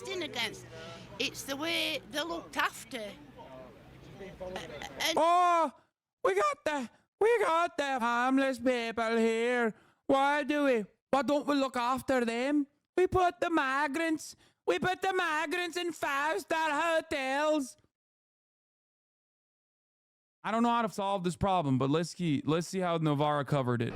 against. It's the way they're looked after. Oh, we got the homeless people here. Why don't we look after them? We put the migrants in five-star hotels. I don't know how to solve this problem, but let's see how Novara covered it.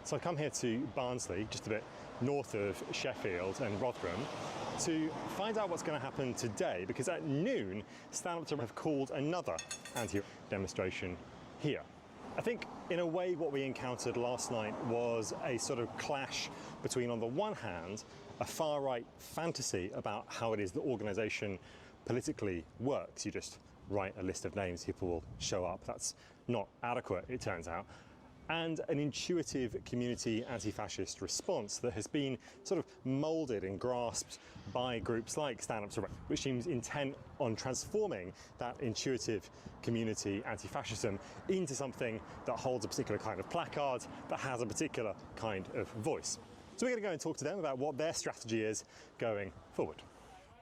So I come here to Barnsley, just a bit north of Sheffield and Rotherham, to find out what's going to happen today, because at noon, Stand Up to have called another anti-demonstration here. I think, in a way, what we encountered last night was a sort of clash between, on the one hand, a far-right fantasy about how it is the organisation politically works. You just write a list of names, people will show up. That's not adequate, it turns out. And an intuitive community anti-fascist response that has been sort of moulded and grasped by groups like Stand Up to, which seems intent on transforming that intuitive community anti-fascism into something that holds a particular kind of placard, that has a particular kind of voice. So we're going to go and talk to them about what their strategy is going forward.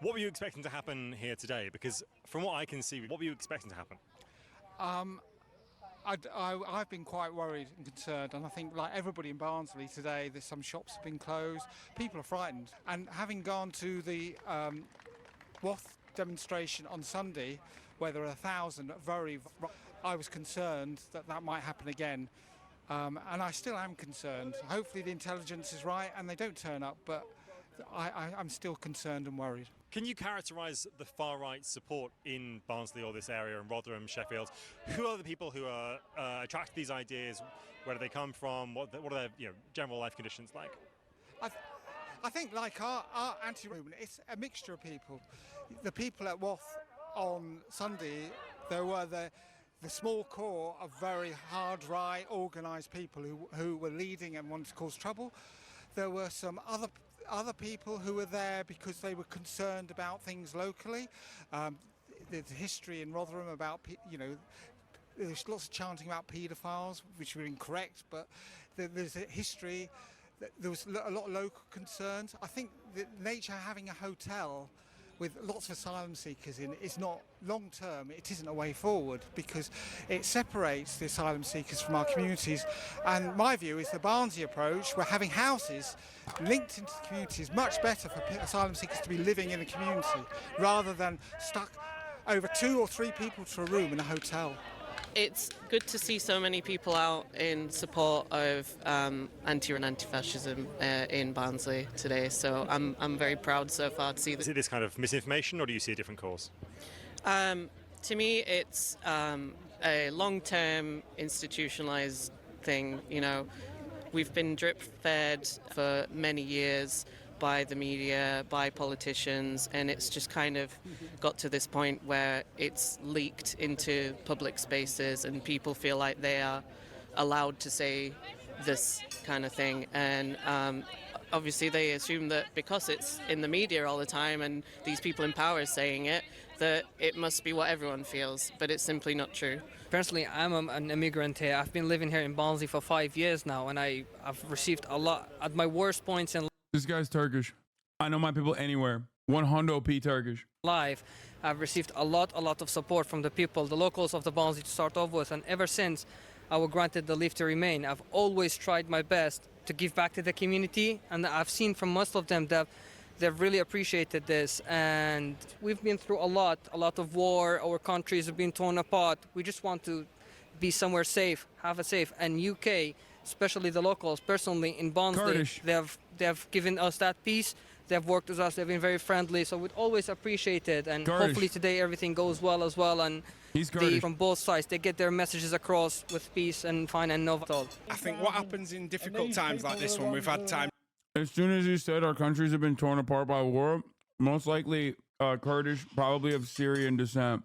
What were you expecting to happen here today? Because from what I can see, what were you expecting to happen? I've been quite worried and concerned, and I think, like everybody in Barnsley today, there's some shops have been closed, people are frightened. And having gone to the WOTH demonstration on Sunday, where there were 1,000, I was concerned that that might happen again. And I still am concerned. Hopefully the intelligence is right and they don't turn up, but I'm still concerned and worried. Can you characterise the far-right support in Barnsley or this area, in Rotherham, Sheffield? Who are the people who are attracted to these ideas? Where do they come from? What are their general life conditions like? I think, like our anti-movement, it's a mixture of people. The people at WOTH on Sunday, there were the small core of very hard right, organised people who were leading and wanted to cause trouble. There were some other people who were there because they were concerned about things locally. There's history in Rotherham about, there's lots of chanting about paedophiles, which were incorrect, but there's a history. There was a lot of local concerns. I think the nature of having a hotel with lots of asylum seekers in is not long term. It isn't a way forward because it separates the asylum seekers from our communities. And my view is the Barnsley approach, where having houses linked into the community is much better for asylum seekers to be living in a community rather than stuck over 2 or 3 people to a room in a hotel. It's good to see so many people out in support of anti and anti-fascism in Barnsley today. So I'm very proud so far to see that. Is it this kind of misinformation, or do you see a different cause? To me, it's a long-term institutionalized thing. We've been drip-fed for many years by the media, by politicians, and it's just kind of got to this point where it's leaked into public spaces and people feel like they are allowed to say this kind of thing. And obviously they assume that because it's in the media all the time and these people in power are saying it, that it must be what everyone feels, but it's simply not true. Personally, I'm an immigrant here. I've been living here in Barnsley for 5 years now, and I've received a lot. At my worst points in This guy's Turkish. I know my people anywhere. 100p Turkish. life, I've received a lot of support from the people, the locals of the Barnsley to start off with, and ever since I was granted the leave to remain, I've always tried my best to give back to the community, and I've seen from most of them that they've really appreciated this. And we've been through a lot of war, our countries have been torn apart. We just want to be somewhere safe, have a safe. And UK, especially the locals, personally in Barnsley, they've given us that peace. They've worked with us, they've been very friendly, so we'd always appreciate it. And hopefully today everything goes well as well. And from both sides, they get their messages across with peace and fine and no all. I think what happens in difficult times like this one, we've had time. As soon as you said our countries have been torn apart by war, most likely Kurdish, probably of Syrian descent.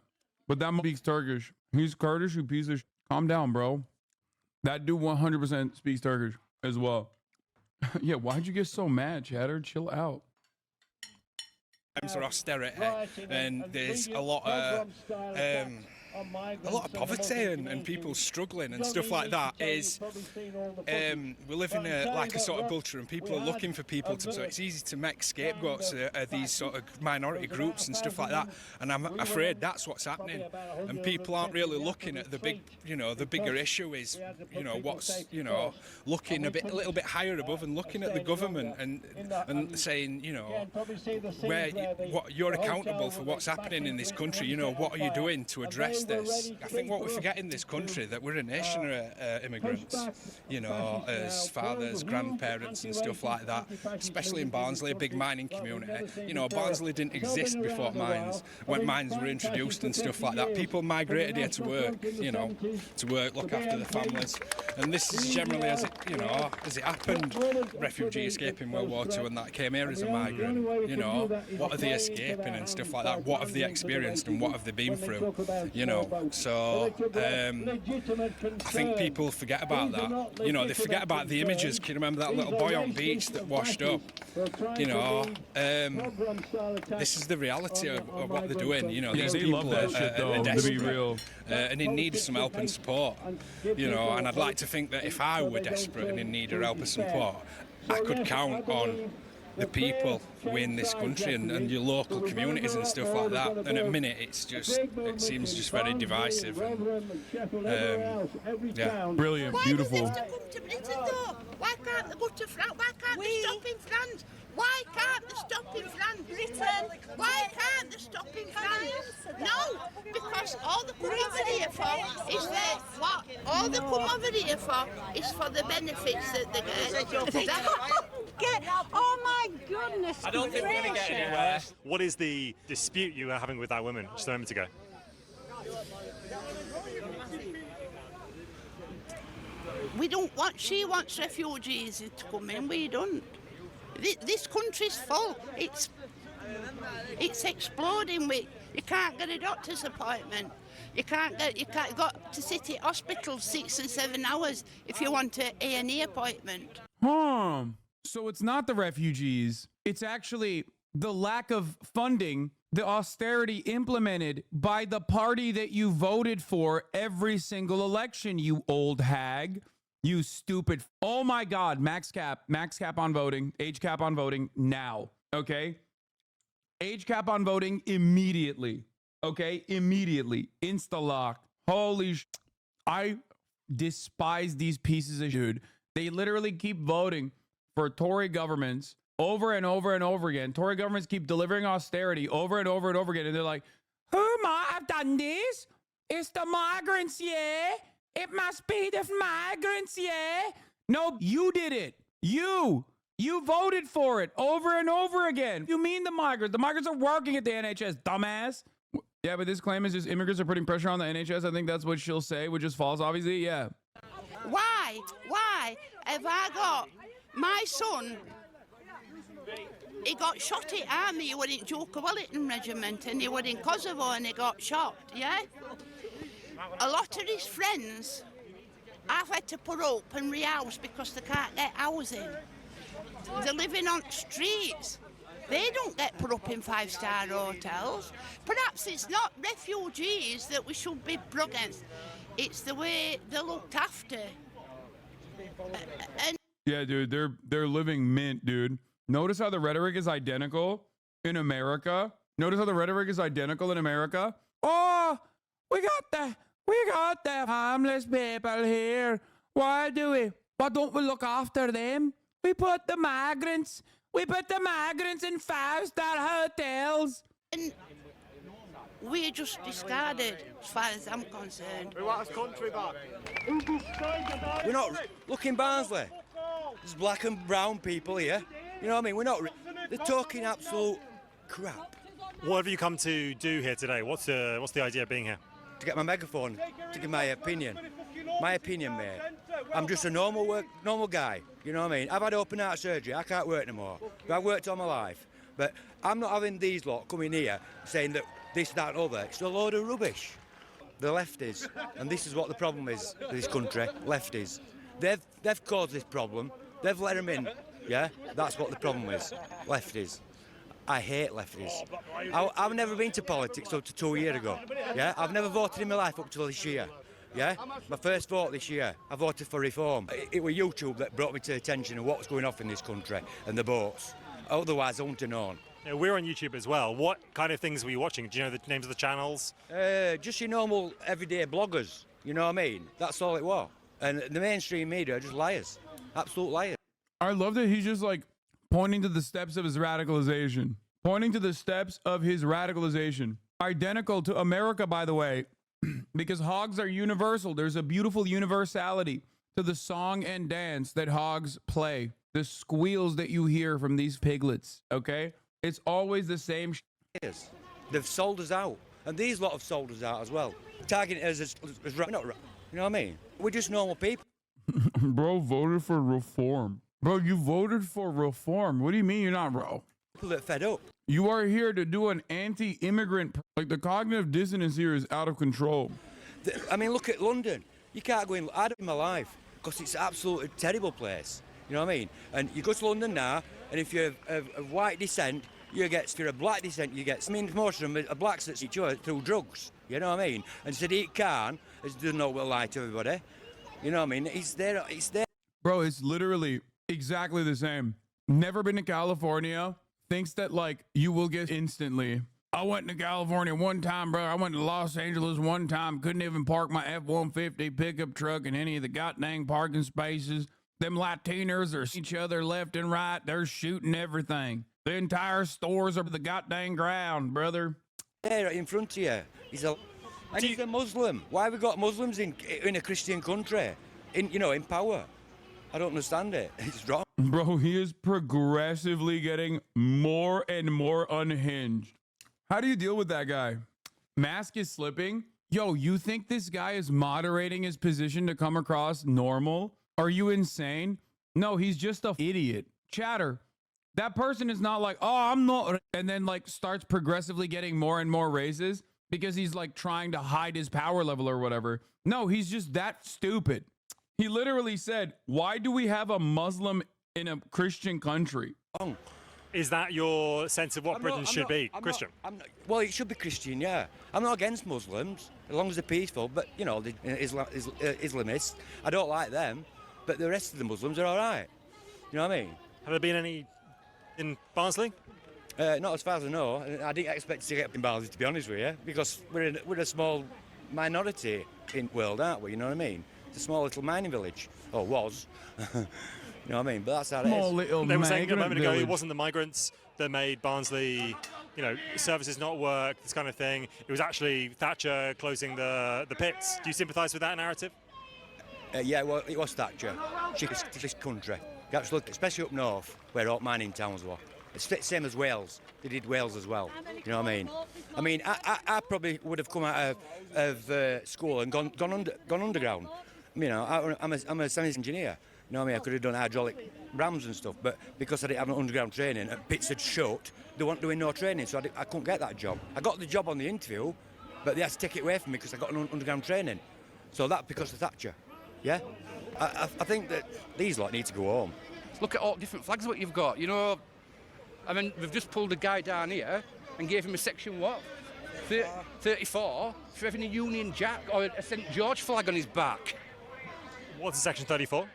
But that speaks Turkish. He's Kurdish, you piece of Calm down, bro. That dude 100% speaks Turkish as well. Yeah, why'd you get so mad, Chatter? Chill out. Times for austerity, and there's a lot of a lot of poverty and people struggling and stuff like that is we live in a sort of culture, and people are looking for people to, so it's easy to make scapegoats of these sort of minority groups and stuff like that, and I'm afraid that's what's happening, and people aren't really looking at the big, the bigger issue is, what's, looking a little bit higher above and looking at the government and saying, what you're accountable for what's happening in this country, what are you doing to address this? I think what we forget in this country, that we're a nation of immigrants, as fathers, grandparents and stuff like that, especially in Barnsley, a big mining community. Barnsley didn't exist before when mines were introduced and stuff like that. People migrated here to work, to work, look after their families, and this is generally as it happened. Refugee escaping World War II and that came here as a migrant, what are they escaping and stuff like that, what have they experienced and what have they been through, so I think people forget about that, they forget about the images. Can you remember that little boy on beach that washed up? This is the reality of what they're doing, these they people love that shit though, to be real. And in need of some help and support, and I'd like to think that if I were desperate and in need of help and support, I could count on the people in this country and your local communities and stuff like that. And at the minute, it seems just very divisive. And, Brilliant, beautiful. Why do they have to come to Britain though? Why can't they go to France? Why can't they stop in France? Why can't they stop in France? Britain. Why can't they stop in France? No, because all they come over here for is what? All they come over here for is for the benefits that they get. Oh my goodness! I don't think we're going to get anywhere. What is the dispute you were having with that woman just a moment ago? We don't want. She wants refugees to come in. We don't. This country's full. It's exploding. You can't get a doctor's appointment. You can't go to city hospital 6 and 7 hours if you want an A&E appointment. So it's not the refugees. It's actually the lack of funding, the austerity implemented by the party that you voted for every single election, you old hag. You stupid. Oh my God. Max cap on voting, age cap on voting now. Okay. Age cap on voting immediately. Okay. Immediately. Insta-lock. Holy I despise these pieces of shit. They literally keep voting for Tory governments over and over and over again. Tory governments keep delivering austerity over and over and over again. And they're like, who might have done this? It's the migrants, yeah. It must be the migrants, yeah. No, you did it. You voted for it over and over again. You mean the migrants? The migrants are working at the NHS, dumbass. Yeah, but this claim is just immigrants are putting pressure on the NHS. I think that's what she'll say, which is false, obviously. Yeah. Why have I got my son? He got shot at army. He was in Joker Wellington Regiment and he was in Kosovo and he got shot, yeah? A lot of his friends have had to put up and rehouse because they can't get housing. They're living on streets. They don't get put up in 5-star hotels. Perhaps it's not refugees that we should be against. It's the way they're looked after. Yeah, dude, they're living mint, dude. Notice how the rhetoric is identical in America. Oh, we got the homeless people here. Why don't we look after them? We put the migrants in 5-star hotels. And we're just discarded, as far as I'm concerned. We want this country back. We're not. Look in Barnsley. There's black and brown people here. You know what I mean? We're not. They're talking absolute crap. What have you come to do here today? What's the idea of being here? To get my megaphone, to give my opinion. My opinion, mate. I'm just a normal guy. You know what I mean? I've had open heart surgery. I can't work no more. But I've worked all my life. But I'm not having these lot coming here saying that this, that, and other. It's a load of rubbish. The lefties, and this is what the problem is with this country. Lefties. They've caused this problem. They've let them in. Yeah, that's what the problem is. Lefties. I hate lefties. I've never been to politics up to 2 years ago. Yeah, I've never voted in my life up till this year. Yeah, my first vote this year, I voted for reform. It was YouTube that brought me to attention of what's going off in this country and the boats. Otherwise, I wouldn't have known. Yeah, we're on YouTube as well. What kind of things were you watching? Do you know the names of the channels? Just your normal everyday bloggers. You know what I mean? That's all it was. And the mainstream media are just liars, absolute liars. I love that he's just like pointing to the steps of his radicalization. Pointing to the steps of his radicalization. Identical to America, by the way, because hogs are universal. There's a beautiful universality to the song and dance that hogs play. The squeals that you hear from these piglets, okay? It's always the same They've sold us out. And these lot have sold us out as well. Targeting us as not, you know what I mean? We're just normal people. Bro voted for reform. Bro, you voted for reform. What do you mean you're not, bro? People that are fed up. You are here to do an anti-immigrant. Like, the cognitive dissonance here is out of control. I mean, look at London. You can't go in. I don't in my life because it's an absolutely terrible place. You know what I mean? And you go to London now, and if you're of white descent, you get. If you're of black descent, you get. I mean, most of them are blacks that each other through drugs. You know what I mean? And Sadiq Khan doesn't know what to lie to everybody. You know what I mean? It's there. It's there. Bro, it's literally exactly the same. Never been to California. Thinks that, like, you will get instantly. I went to California one time, bro. I went to Los Angeles one time. Couldn't even park my F-150 pickup truck in any of the goddamn parking spaces. Them Latinos are each other left and right. They're shooting everything. The entire stores are the goddamn ground, brother. There in front of you. He's a Muslim. Why have we got Muslims in a Christian country? In power. I don't understand it. It's wrong. Bro, he is progressively getting more and more unhinged. How do you deal with that guy? Mask is slipping. Yo, you think this guy is moderating his position to come across normal? Are you insane? No, he's just an idiot. Chatter. That person is not like, oh, I'm not, and then like starts progressively getting more and more raises because he's like trying to hide his power level or whatever. No, he's just that stupid. He literally said, why do we have a Muslim in a Christian country? Is that your sense of what Britain should be? Christian? Well, it should be Christian, yeah. I'm not against Muslims, as long as they're peaceful, but, you know, the Islamists, I don't like them, but the rest of the Muslims are all right. You know what I mean? Have there been any in Barnsley? Not as far as I know. I didn't expect to get in Barnsley, to be honest with you, because we're a small minority in the world, aren't we? You know what I mean? It's a small little mining village, or was. You know what I mean? But that's how it is. Small little They were saying a moment ago village. it wasn't the migrants that made Barnsley, services not work, this kind of thing. It was actually Thatcher closing the pits. Do you sympathise with that narrative? Yeah, well, it was Thatcher. She was this country. Absolutely, especially up north, where all mining towns were. It's the same as Wales. They did Wales as well. You know what I mean? I probably would have come out of school and gone underground. You know, I'm a science engineer. You know what I mean? I could have done hydraulic rams and stuff, but because I didn't have an underground training and pits had shut, they weren't doing no training, so I couldn't get that job. I got the job on the interview, but they had to take it away from me because I got an underground training. So that because of Thatcher. Yeah? I think that these lot need to go home. Look at all different flags what you've got. You know, I mean, we've just pulled a guy down here and gave him a section what? 34 for having a Union Jack or a St George flag on his back. What's a section 34?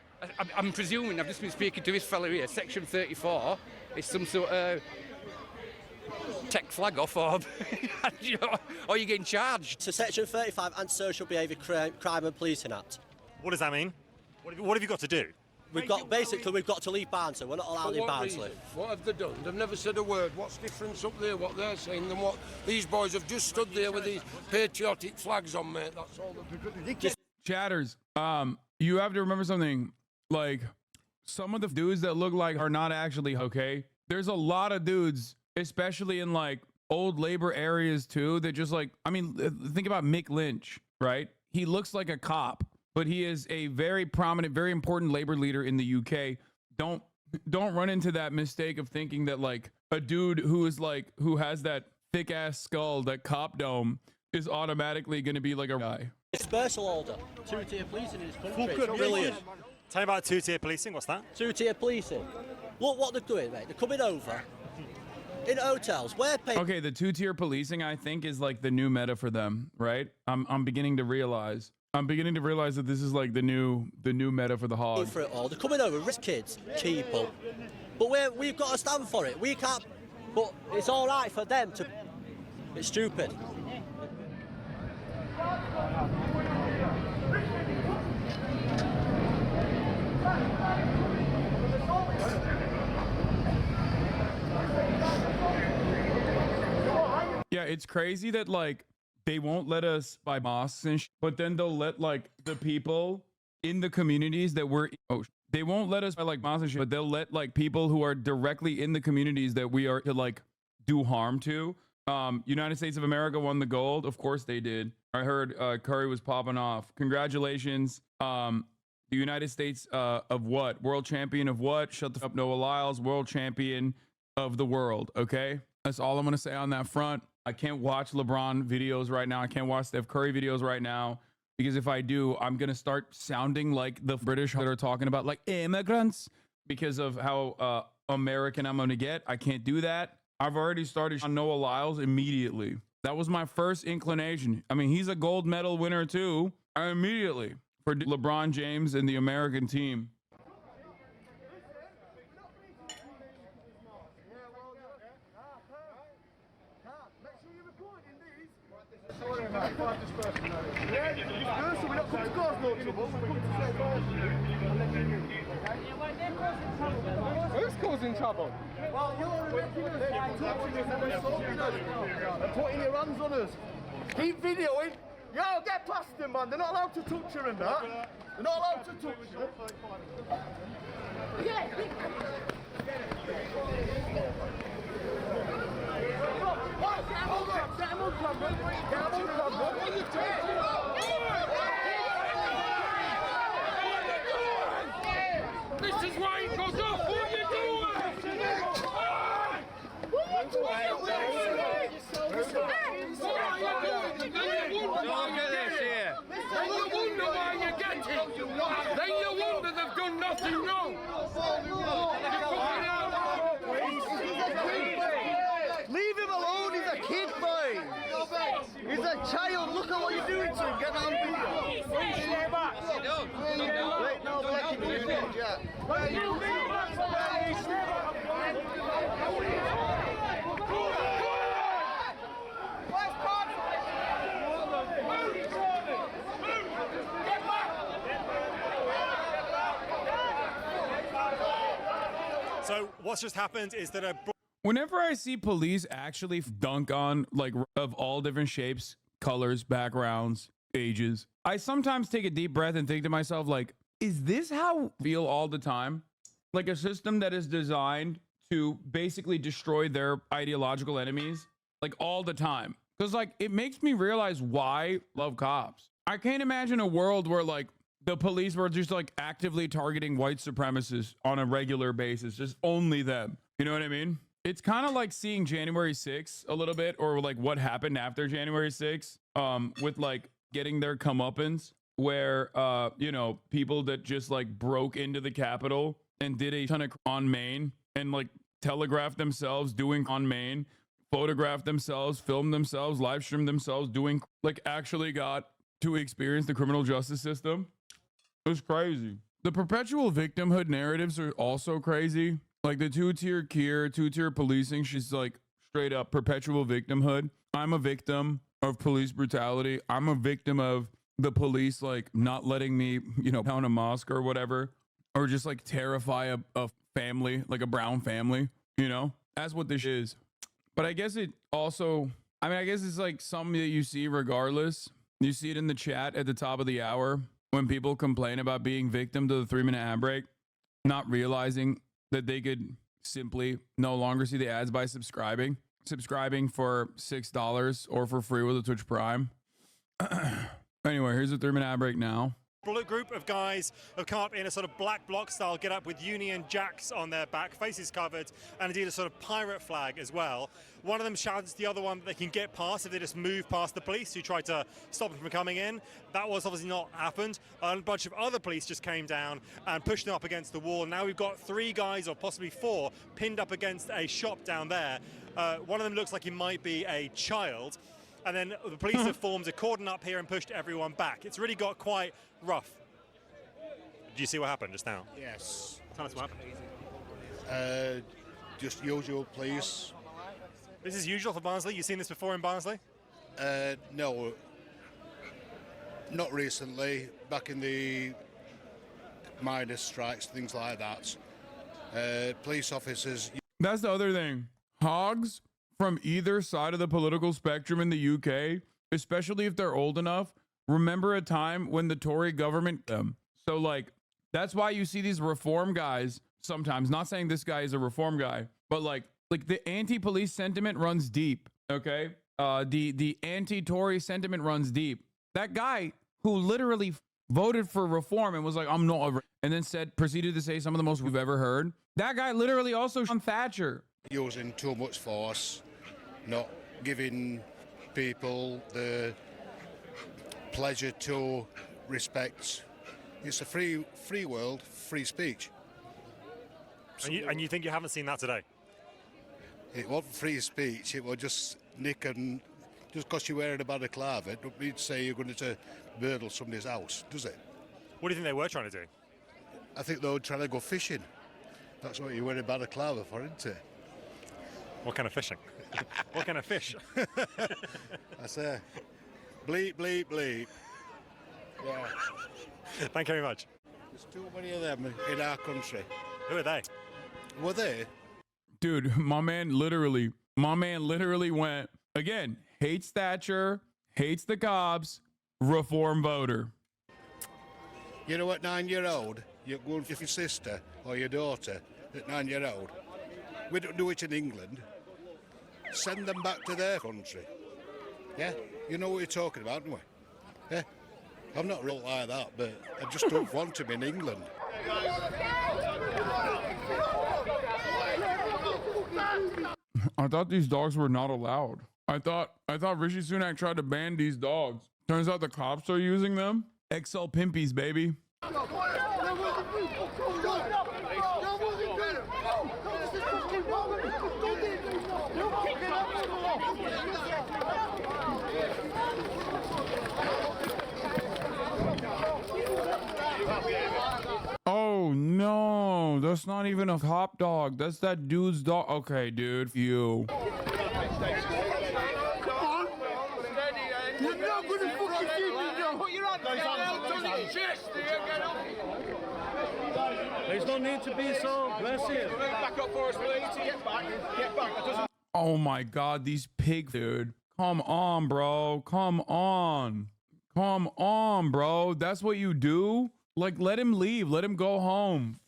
I'm presuming, I've just been speaking to this fellow here, section 34 is some sort of tech flag off or you're getting charged. So section 35, Antisocial Behaviour Crime and Policing Act. What does that mean? What have you got to do? We've got to leave Barnsley. We're not allowed in Barnsley. What have they done? They've never said a word. What's the difference up there, what they're saying, than what these boys have just stood there with these patriotic flags on, mate. That's all ridiculous. Chatters, you have to remember something. Like, some of the dudes that look like are not actually okay. There's a lot of dudes, especially in like old labor areas too, that just like, I mean, think about Mick Lynch, right? He looks like a cop, but he is a very prominent, very important labor leader in the UK. Don't run into that mistake of thinking that like a dude who has that thick ass skull, that cop dome, is automatically going to be like a guy. Dispersal order. Two-tier policing in this country. It's brilliant. Tell me about two-tier policing. What's that? Two-tier policing. Look what they're doing, mate. They're coming over. in hotels. We're paying. Okay, the two-tier policing, I think, is like the new meta for them, right? I'm beginning to realize. I'm beginning to realize that this is like the new meta for the hog. For it all, they're coming over, rich kids, people, but we've got to stand for it. We can't. But it's all right for them to. It's stupid. Yeah, it's crazy that like they won't let us buy mosques and but then they'll let like the people in the communities that we're they won't let us buy like mosques and but they'll let like people who are directly in the communities that we are to like do harm to. United States of America won the gold. Of course they did. I heard Curry was popping off. Congratulations. The United States of what? World champion of what? Shut the fuck up, Noah Lyles. World champion of the world. Okay? That's all I'm going to say on that front. I can't watch LeBron videos right now. I can't watch Steph Curry videos right now. Because if I do, I'm going to start sounding like the British that are talking about like immigrants. Because of how American I'm going to get. I can't do that. I've already started on Noah Lyles immediately. That was my first inclination. I mean, he's a gold medal winner too. Immediately for LeBron James and the American team. Who's causing trouble? Well, you're touching us and putting your hands on us. Keep videoing. Yo, get past them, man. They're not allowed to touch her and that. They're not allowed to touch her. Yeah. Get him on camera. Get him on camera. What are you doing? This is why he goes off. What are you doing? What are you doing? Look at this here. Then you wonder why you get it. Then you wonder they've done nothing wrong. Leave him alone. He's a kid, boy. He's a child. Look at what you're doing to him. Get on video. Stay back. Wait, no, let him do it, yeah. So what's just happened is that Whenever I see police actually dunk on like of all different shapes, colors, backgrounds, ages, I sometimes take a deep breath and think to myself, like, is this how I feel all the time? Like a system that is designed to basically destroy their ideological enemies, like all the time. Because like it makes me realize why I love cops. I can't imagine a world where like the police were just like actively targeting white supremacists on a regular basis, just only them. You know what I mean? It's kind of like seeing January 6th a little bit, or like what happened after January 6th, with like getting their comeuppance, where, you know, people that just like broke into the Capitol and did a ton of on Main and like telegraphed themselves doing on Main, photographed themselves, filmed themselves, live streamed themselves doing like actually got to experience the criminal justice system. It was crazy. The perpetual victimhood narratives are also crazy. Like the two-tier Kier, two-tier policing, she's like straight up perpetual victimhood. I'm a victim of police brutality. I'm a victim of the police like not letting me, you know, pound a mosque or whatever, or just like terrify a family, like a brown family, you know? That's what this is. But I guess it also, I mean, I guess it's like something that you see regardless. You see it in the chat at the top of the hour when people complain about being victim to the 3-minute ad break, not realizing that they could simply no longer see the ads by subscribing for $6 or for free with a Twitch Prime. Anyway, here's a 3-minute ad break now. A group of guys have come up in a sort of black bloc style get up with Union Jacks on their back, faces covered, and indeed a sort of pirate flag as well. One of them shouts to the other one that they can get past if they just move past the police who tried to stop them from coming in. That was obviously not happened. A bunch of other police just came down and pushed them up against the wall. Now we've got 3 guys, or possibly 4, pinned up against a shop down there. One of them looks like he might be a child. And then the police have formed a cordon up here and pushed everyone back. It's really got quite rough. Did you see what happened just now? Yes. Tell us what happened. Just usual police. This is usual for Barnsley? You've seen this before in Barnsley? No, not recently. Back in the miners' strikes, things like that. Police officers. That's the other thing. Hogs from either side of the political spectrum in the UK, especially if they're old enough, remember a time when the Tory government so like that's why you see these reform guys sometimes, not saying this guy is a reform guy, but like the anti-police sentiment runs deep, okay? The anti-Tory sentiment runs deep. That guy who literally voted for reform and was like, I'm not, and then proceeded to say some of the most we've ever heard. That guy literally also on Thatcher. Using too much force, not giving people the pleasure to respect. It's a free world, free speech. And you think you haven't seen that today? It wasn't free speech, it was just nick and just because you're wearing a balaclava, it don't mean to say you're going to burgle somebody's house, does it? What do you think they were trying to do? I think they were trying to go fishing. That's what you're wearing a balaclava for, isn't it? What kind of fishing? What kind of fish? I say, bleep, bleep, bleep. Yeah. Thank you very much. There's too many of them in our country. Who are they? Were they? Dude, my man literally went, again, hates Thatcher, hates the cops, reform voter. You know, at 9-year-old, you're going for your sister or your daughter at 9-year-old. We don't do it in England. Send them back to their country. Yeah? You know what you're talking about, don't we? Yeah? I'm not real like that, but I just don't want them in England. I thought these dogs were not allowed. I thought Rishi Sunak tried to ban these dogs. Turns out the cops are using them. XL Pimpies, baby. Oh no, that's not even a cop dog. That's that dude's dog. Okay, dude, you. There's no need to be so aggressive. Back up for us, please. Get back. Get back. Oh my God, these pigs, dude. Come on, bro. Come on. Come on, bro. That's what you do? Like, let him leave. Let him go home.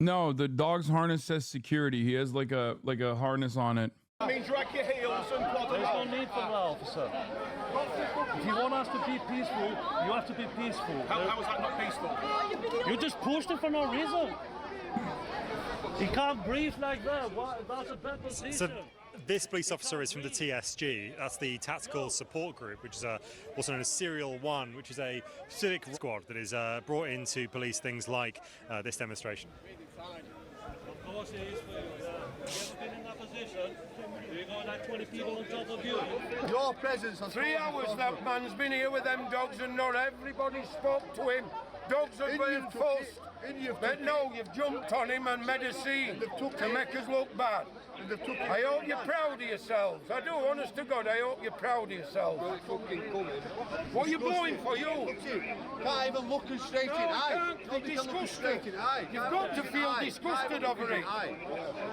No, the dog's harness says security. He has like a harness on it. I mean, drag your heels and plod There's no need for that, officer. If you want us to be peaceful, you have to be peaceful. How is that not peaceful? You just pushed him for no reason. He can't breathe like that. That's a bad position. So this police officer is from the TSG. That's the Tactical Support Group, which is also known as Serial 1, which is a civic squad that is brought in to police things like this demonstration. Of course it is for you. You've been in that position. You got like 20 people on top of you. Your presence has 3 hours that man's been here with them dogs and not everybody spoke to him. Dogs are being fussed. But no, you've jumped on him and made a scene to make us look bad. I hope you're proud of yourselves. I do, honest to God, I hope you're proud of yourselves. What are you blowing for, you? Can't even look us straight in the eye. You're disgusted. You've got to feel disgusted over it.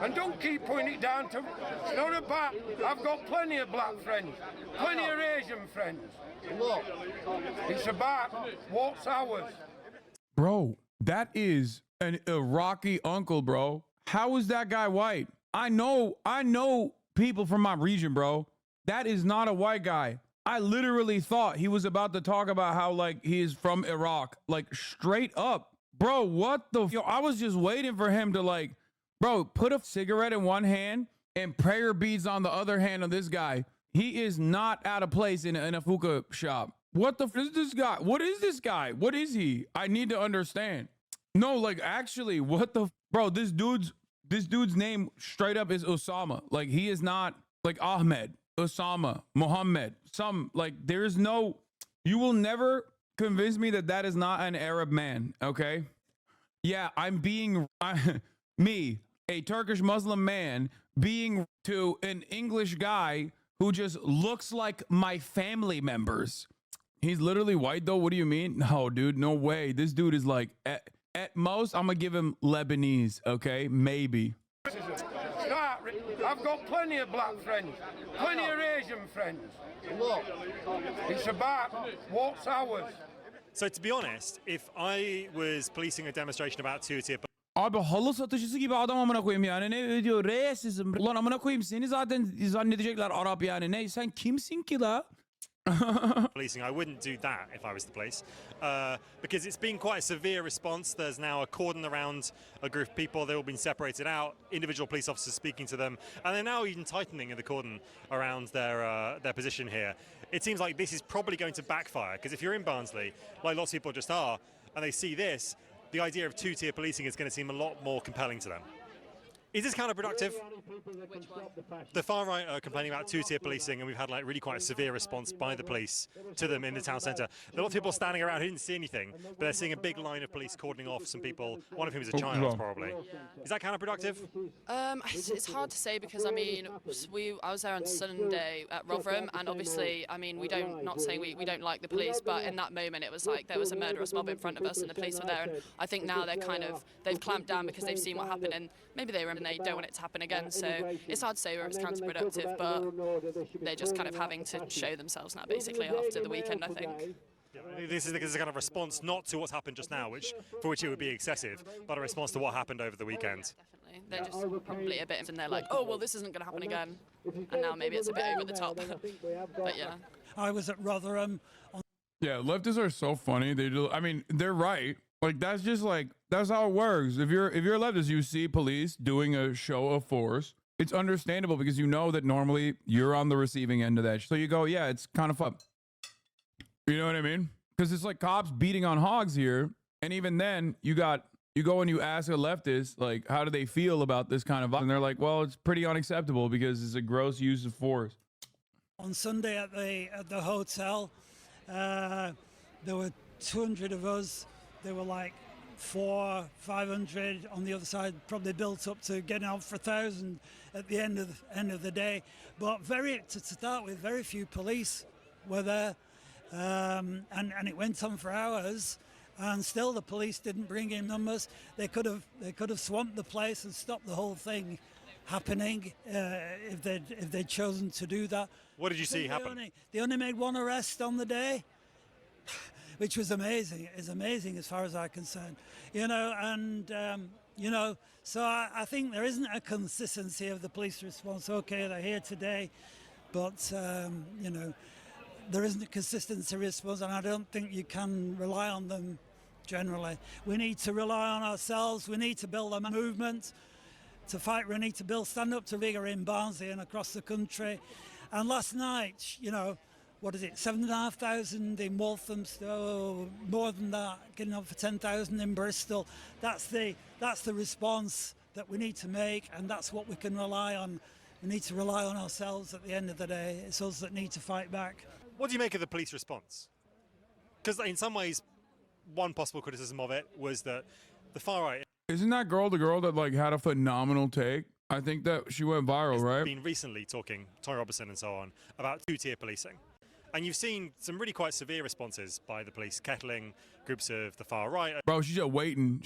And don't keep putting it down to... It's not about... I've got plenty of black friends. Plenty of Asian friends. Look, it's about what's ours. Bro, that is an Iraqi uncle, bro. How is that guy white? I know people from my region, bro. That is not a white guy. I literally thought he was about to talk about how, like, he is from Iraq. Like, straight up. Bro, what the... Yo, I was just waiting for him to, like... Bro, put a cigarette in one hand and prayer beads on the other hand of this guy. He is not out of place in a hookah shop. What the... is this guy? What is this guy? What is he? I need to understand. No, like, actually, what the... Bro, this dude's name straight up is Osama. Like, he is not like Ahmed, Osama, Mohammed, some like there's no, you will never convince me that that is not an Arab man, okay? Yeah, me, a Turkish Muslim man, being to an English guy who just looks like my family members. He's literally white though, what do you mean? No, dude, no way. This dude is like, at most, I'm gonna give him Lebanese, okay? Maybe. I've got plenty of black friends, plenty of Asian friends. Look, it's about what's ours. So to be honest, if I was policing a demonstration about two-tier Abi halı satıcısı gibi adam amına koyayım yani ne diyor racism. Ulan amına koyayım seni zaten zannedecekler Arap yani ne sen kimsin ki la? policing, I wouldn't do that if I was the police, because it's been quite a severe response. There's now a cordon around a group of people. They've all been separated out. Individual police officers speaking to them, and they're now even tightening the cordon around their position here. It seems like this is probably going to backfire because if you're in Barnsley, like lots of people just are, and they see this, the idea of two-tier policing is going to seem a lot more compelling to them. Is this counterproductive? Which one? The far right are complaining about two-tier policing, and we've had like really quite a severe response by the police to them in the town centre. There are a lot of people standing around who didn't see anything, but they're seeing a big line of police cordoning off some people, one of whom is a child probably. Is that counterproductive? It's hard to say because I mean, I was there on Sunday at Rotherham, and obviously, I mean, not saying we don't like the police, but in that moment it was like there was a murderous mob in front of us, and the police were there, and I think now they've clamped down because they've seen what happened, and maybe they don't want it to happen again. So it's hard to say where it's counterproductive, but they're just kind of having to show themselves now, basically, after the weekend, I think. This is a kind of response not to what's happened just now, for which it would be excessive, but a response to what happened over the weekend. Definitely. They're just probably a bit, and they're like, oh, well, this isn't going to happen again. And now maybe it's a bit over the top. But yeah. I was at Rotherham. Yeah, leftists are so funny. They do. I mean, they're right. Like that's just like that's how it works. If you're a leftist, you see police doing a show of force. It's understandable because you know that normally you're on the receiving end of that. So you go, yeah, it's kind of fun. You know what I mean? Because it's like cops beating on hogs here, and even then you go and you ask a leftist like, how do they feel about this kind of violence? And they're like, well, it's pretty unacceptable because it's a gross use of force. On Sunday at the hotel, there were 200 of us. There were like 400-500 on the other side, probably built up to getting out for 1,000 at the end of the day. But to start with, very few police were there, and it went on for hours. And still, the police didn't bring in numbers. They could have swamped the place and stopped the whole thing happening if they'd chosen to do that. What did you see happen? They only made one arrest on the day, which was amazing. It's amazing as far as I'm concerned, so I think there isn't a consistency of the police response. Okay, they're here today, but there isn't a consistency response, and I don't think you can rely on them generally. We need to rely on ourselves. We need to build a movement to fight. We need to stand up to vigor in Barnsley and across the country. And last night, what is it, 7,500 in Waltham, so more than that, getting up for 10,000 in Bristol. That's the response that we need to make, and that's what we can rely on. We need to rely on ourselves at the end of the day. It's us that need to fight back. What do you make of the police response? Because in some ways, one possible criticism of it was that the far right... Isn't that girl the girl that like had a phenomenal take? I think that she went viral, right? Been recently talking, Tony Robertson and so on, about two-tier policing. And you've seen some really quite severe responses by the police, kettling groups of the far right. Bro, she's just waiting.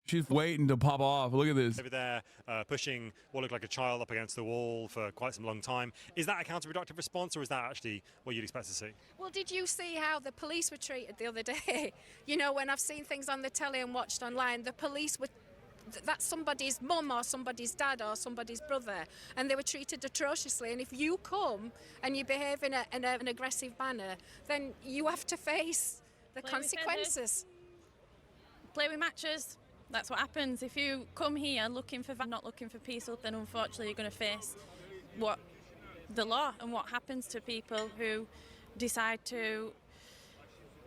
She's waiting to pop off. Look at this. Over there, pushing what looked like a child up against the wall for quite some long time. Is that a counterproductive response, or is that actually what you'd expect to see? Well, did you see how the police were treated the other day? When I've seen things on the telly and watched online, the police were... That's somebody's mum or somebody's dad or somebody's brother, and they were treated atrociously. And if you come and you behave in an aggressive manner, then you have to face the consequences. Play with matches. That's what happens. If you come here not looking for peace, then unfortunately you're going to face the law and what happens to people who decide to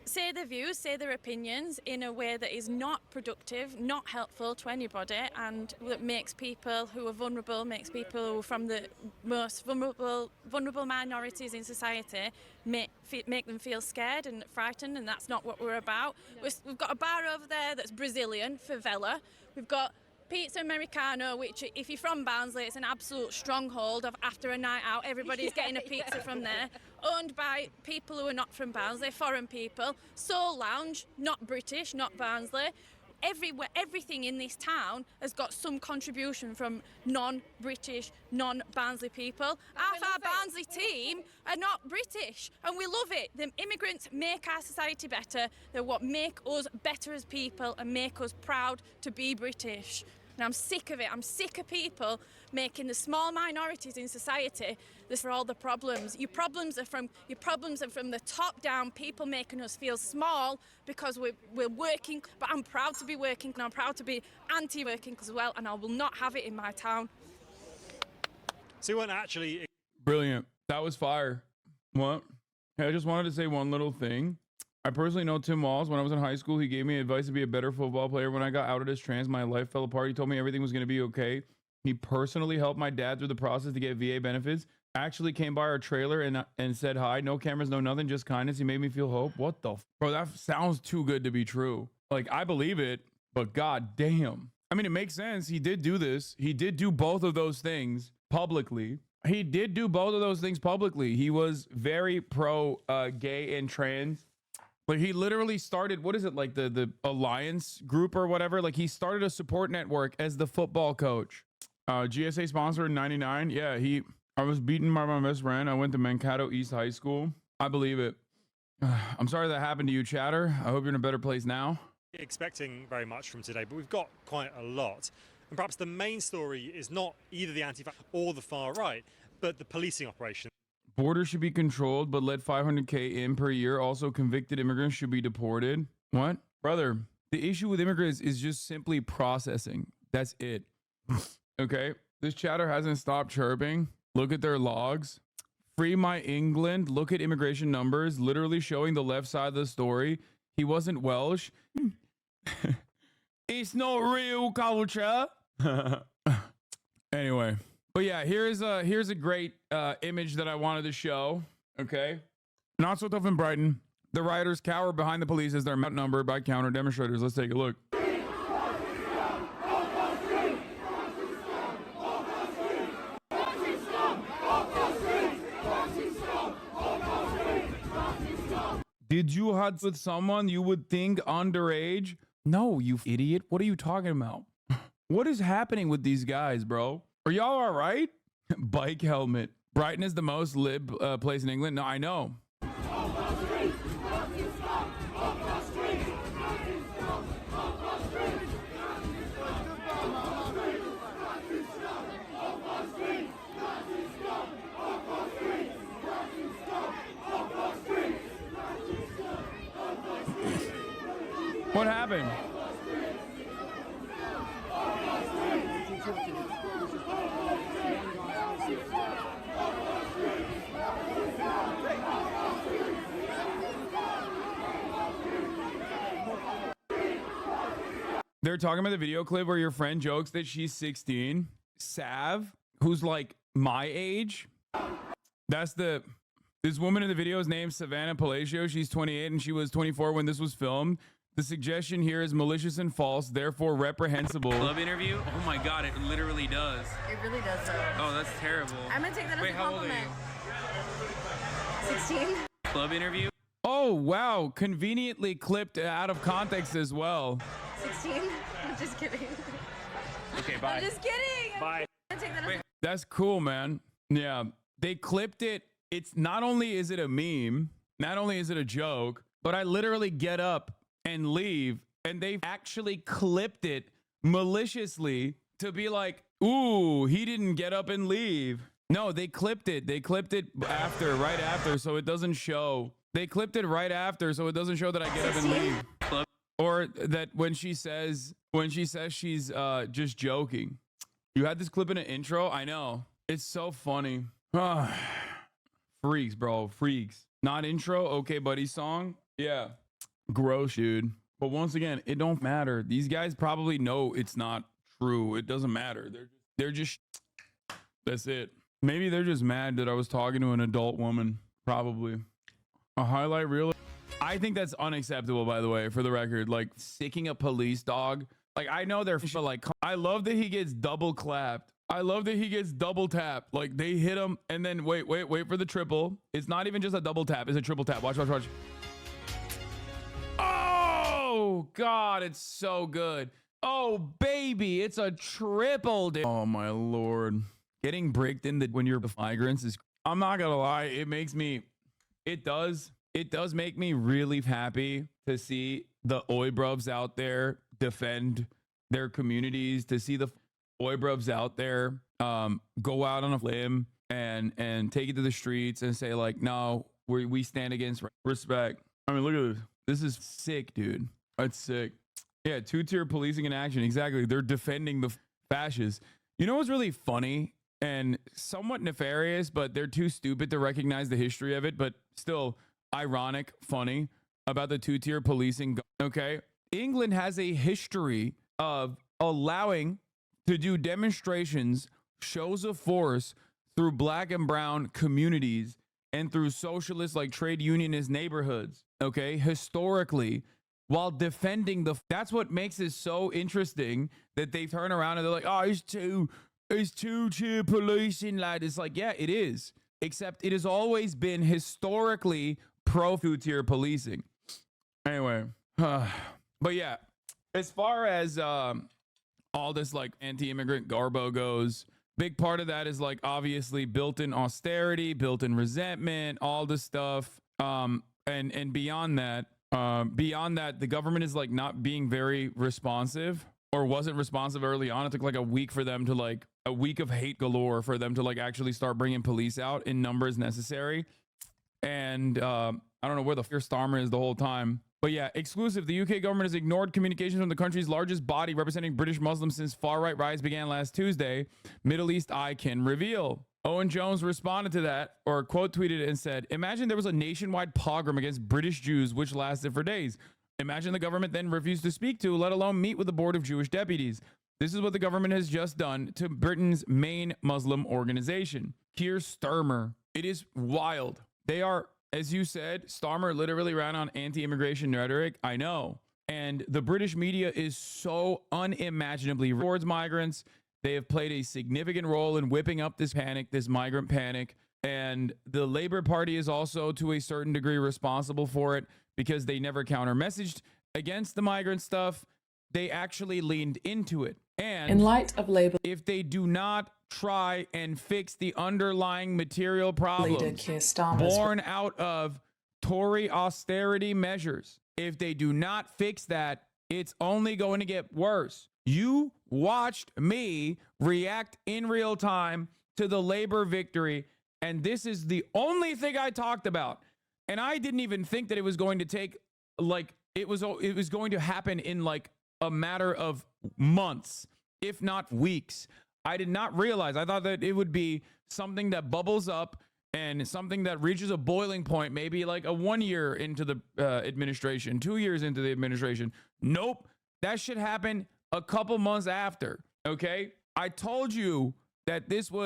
say their views, say their opinions in a way that is not productive, not helpful to anybody, and that makes people who are vulnerable, makes people who are from the most vulnerable minorities in society, make them feel scared and frightened, and that's not what we're about. We've got a bar over there that's Brazilian, favela. We've got Pizza Americano, which if you're from Barnsley, it's an absolute stronghold of after a night out, everybody's getting a pizza from there. Owned by people who are not from Barnsley, foreign people. Soul Lounge, not British, not Barnsley. Everything in this town has got some contribution from non-British, non-Barnsley people. Half our Barnsley team are not British, and we love it. The immigrants make our society better. They're what make us better as people and make us proud to be British. And I'm sick of it. I'm sick of people making the small minorities in society this for all the problems. Your problems are from the top down, people making us feel small because we're working. But I'm proud to be working, and I'm proud to be anti-working as well, and I will not have it in my town. So you weren't actually... Brilliant. That was fire. What? Hey, I just wanted to say one little thing. I personally know Tim Walls. When I was in high school, he gave me advice to be a better football player. When I got outed as trans, my life fell apart. He told me everything was going to be okay. He personally helped my dad through the process to get VA benefits. Actually came by our trailer and said hi. No cameras, no nothing, just kindness. He made me feel hope. What the bro, that sounds too good to be true. Like, I believe it, but god damn. I mean, it makes sense. He did do this. He did do both of those things publicly. He did do both of those things publicly. He was very pro gay and trans. Like, he literally started, what is it, like the Alliance group or whatever? Like, he started a support network as the football coach. GSA sponsor in 99. Yeah, I was beaten by my best friend. I went to Mankato East High School. I believe it. I'm sorry that happened to you, Chatter. I hope you're in a better place now. Expecting very much from today, but we've got quite a lot. And perhaps the main story is not either the anti-vax or the far right, but the policing operation. Borders should be controlled, but let 500K in per year. Also, convicted immigrants should be deported. What? Brother, the issue with immigrants is just simply processing. That's it. Okay? This chatter hasn't stopped chirping. Look at their logs. Free my England. Look at immigration numbers. Literally showing the left side of the story. He wasn't Welsh. It's not real culture. Anyway. But yeah, here's a great image that I wanted to show. Okay. Not so tough in Brighton. The rioters cower behind the police as they're outnumbered by counter demonstrators. Let's take a look. Did you hunt with someone you would think underage? No, you idiot. What are you talking about? What is happening with these guys, bro? Are y'all all right? Bike helmet. Brighton is the most lib place in England. No, I know. What happened? They're talking about the video clip where your friend jokes that she's 16. Sav, who's like my age. This woman in the video is named Savannah Palacio. She's 28 and she was 24 when this was filmed. The suggestion here is malicious and false, therefore reprehensible. Club interview? Oh my god, it literally does. It really does though. Oh, that's terrible. I'm gonna take that as a how old are compliment. you? 16. Club interview? Oh, wow. Conveniently clipped out of context as well. 16? I'm just kidding. Okay, bye. I'm just kidding. Bye. I'm gonna take that as That's cool, man. Yeah, they clipped it. It's not only is it a meme, not only is it a joke, but I literally get up and leave, and they actually clipped it maliciously to be like, ooh, he didn't get up and leave. No, they clipped it. They clipped it right after, so it doesn't show. They clipped it right after, so it doesn't show that I get up and leave. Or that when she says she's just joking. You had this clip in an intro? I know. It's so funny. Freaks, bro. Freaks. Not intro? Okay, buddy song? Yeah. Gross, dude. But once again, it don't matter. These guys probably know it's not true. It doesn't matter. They're just, that's it. Maybe they're just mad that I was talking to an adult woman. Probably. A highlight reel. I think that's unacceptable, by the way, for the record. Like, sicking a police dog. Like, I know they're like, I love that he gets double clapped. I love that he gets double tapped. Like, they hit him and then wait for the triple. It's not even just a double tap. It's a triple tap. Watch. Oh, God, it's so good. Oh, baby, it's a triple. Oh, my Lord. Getting bricked in when you're migrants is, I'm not going to lie. It does make me really happy to see the oibrubs out there defend their communities, to see the oibrubs out there go out on a limb and take it to the streets and say, like, no, we stand against respect. I mean, look at this. This is sick, dude. That's sick. Yeah, two-tier policing in action. Exactly. They're defending the fascists. You know what's really funny and somewhat nefarious, but they're too stupid to recognize the history of it, but still ironic, funny about the two-tier policing. Okay. England has a history of allowing to do demonstrations, shows of force through black and brown communities and through socialist, like trade unionist neighborhoods. Okay. Historically, while defending that's what makes it so interesting that they turn around and they're like, oh, it's two-tier policing, lad. It's like, yeah, it is. Except it has always been historically pro two-tier policing. Anyway, but yeah, as far as all this like anti-immigrant garbo goes, big part of that is like obviously built-in austerity, built-in resentment, all this stuff. And beyond that, the government is like not being very responsive, or wasn't responsive early on. It took like a week for them to like a week of hate galore for them to like actually start bringing police out in numbers necessary. And I don't know where the Starmer is the whole time. But yeah, exclusive. The UK government has ignored communications from the country's largest body representing British Muslims since far-right riots began last Tuesday. Middle East Eye can reveal. Owen Jones responded to that, or quote tweeted it and said, imagine there was a nationwide pogrom against British Jews which lasted for days. Imagine the government then refused to speak to, let alone meet with the board of Jewish deputies. This is what the government has just done to Britain's main Muslim organization. Keir Starmer. It is wild. They are, as you said, Starmer literally ran on anti-immigration rhetoric. I know. And the British media is so unimaginably towards migrants. They have played a significant role in whipping up this panic, this migrant panic. And the Labour Party is also to a certain degree responsible for it because they never counter-messaged against the migrant stuff. They actually leaned into it. And in light of Labour, if they do not try and fix the underlying material problems born out of Tory austerity measures, if they do not fix that, it's only going to get worse. You watched me react in real time to the Labour victory, and this is the only thing I talked about. And I didn't even think that it was going to take, like, it was going to happen in like a matter of months, if not weeks. I did not realize. I thought that it would be something that bubbles up and something that reaches a boiling point, maybe like a 1 year into the administration, 2 years into the administration. Nope. That should happen a couple months after. Okay. I told you that this was